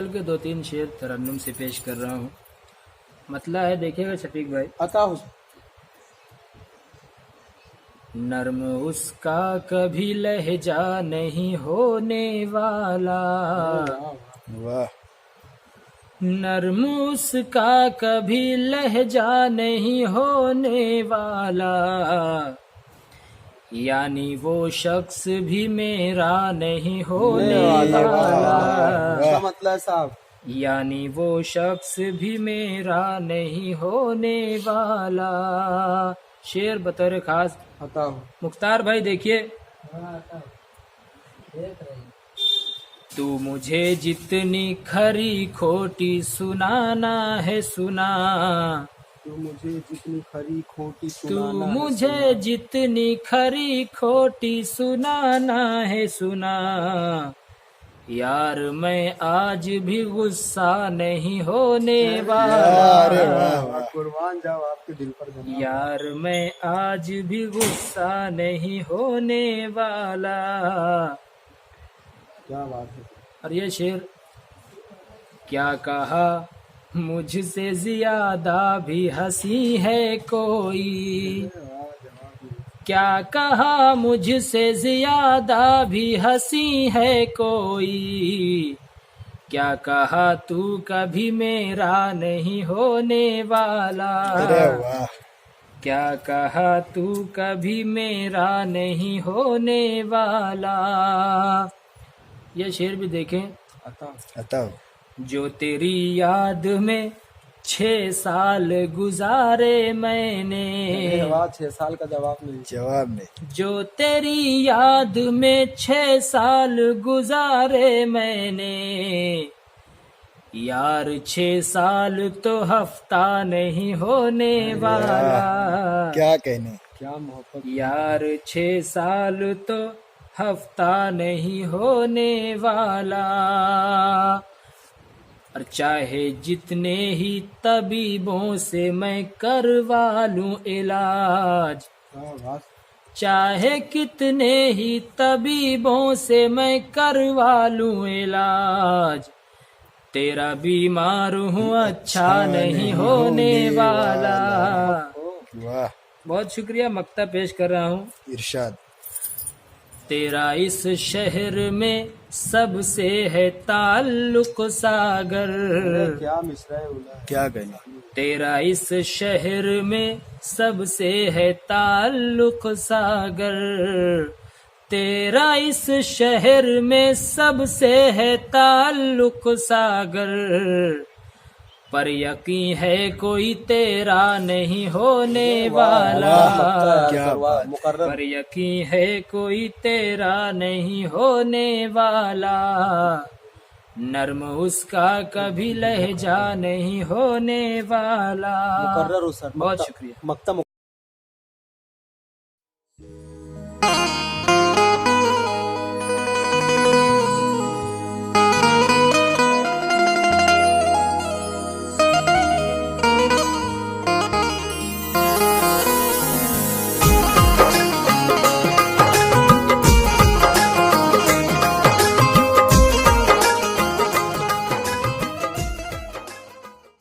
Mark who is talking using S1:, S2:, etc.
S1: गज़ल के 2-3 शेर तरन्नुम से पेश कर रहा हूँ। मतला है, देखिएगा शफीक भाई।
S2: अता हुस्न।
S1: नर्म उसका कभी लहजा नहीं होने वाला,
S2: वाह।
S1: नर्म उसका कभी लहजा नहीं होने वाला, यानी वो शख्स भी मेरा नहीं होने वाला।
S2: क्या मतलब है साहब?
S1: यानी वो शख्स भी मेरा नहीं होने वाला। शेर बतौर खास
S2: बताओ।
S1: मुख्तार भाई देखिए। तू मुझे जितनी खरी खोटी सुनाना है सुना,
S2: तू मुझे जितनी खरी खोटी
S1: तू
S2: सुनाना है
S1: मुझे
S2: सुना।
S1: जितनी खरी खोटी सुनाना है सुना, यार मैं आज भी गुस्सा नहीं होने वाला।
S2: अरे वाह वाह, कुर्बान जाओ आपके दिल पर जनाब।
S1: यार मैं आज भी गुस्सा नहीं होने वाला।
S2: क्या बात है।
S1: और ये शेर, क्या कहा मुझसे ज्यादा भी हंसी है कोई, क्या कहा मुझसे ज्यादा भी हंसी है कोई, क्या कहा तू कभी मेरा नहीं होने वाला।
S2: अरे वाह।
S1: क्या कहा तू कभी मेरा नहीं होने वाला। ये शेर भी देखें।
S2: बताओ।
S1: जो तेरी याद में 6 साल गुजारे मैंने,
S2: 6 साल का जवाब नहीं।
S1: जो तेरी याद में 6 साल गुजारे मैंने, यार 6 साल तो हफ्ता नहीं होने वाला।
S2: क्या कहने, क्या मोहब्बत।
S1: यार 6 साल तो हफ्ता नहीं होने वाला। और चाहे जितने ही तबीबों से मैं करवा लूं इलाज, चाहे कितने ही तबीबों से मैं करवा लूं इलाज, तेरा बीमार हूँ अच्छा नहीं होने वाला।
S2: वाह।
S1: बहुत शुक्रिया, मक्ता पेश कर रहा हूँ।
S2: इरशाद।
S1: तेरा इस शहर में सबसे है ताल्लुक सागर,
S2: क्या मिसरा है, क्या कहना।
S1: तेरा इस शहर में सबसे है ताल्लुक सागर, तेरा इस शहर में सबसे है ताल्लुक सागर, पर यकीन है कोई तेरा नहीं होने वाला। पर यकीन है कोई तेरा नहीं होने वाला, नर्म उसका कभी लहजा नहीं होने वाला।
S2: मुकर्रर हो सर।
S1: बहुत शुक्रिया।
S2: मक्ता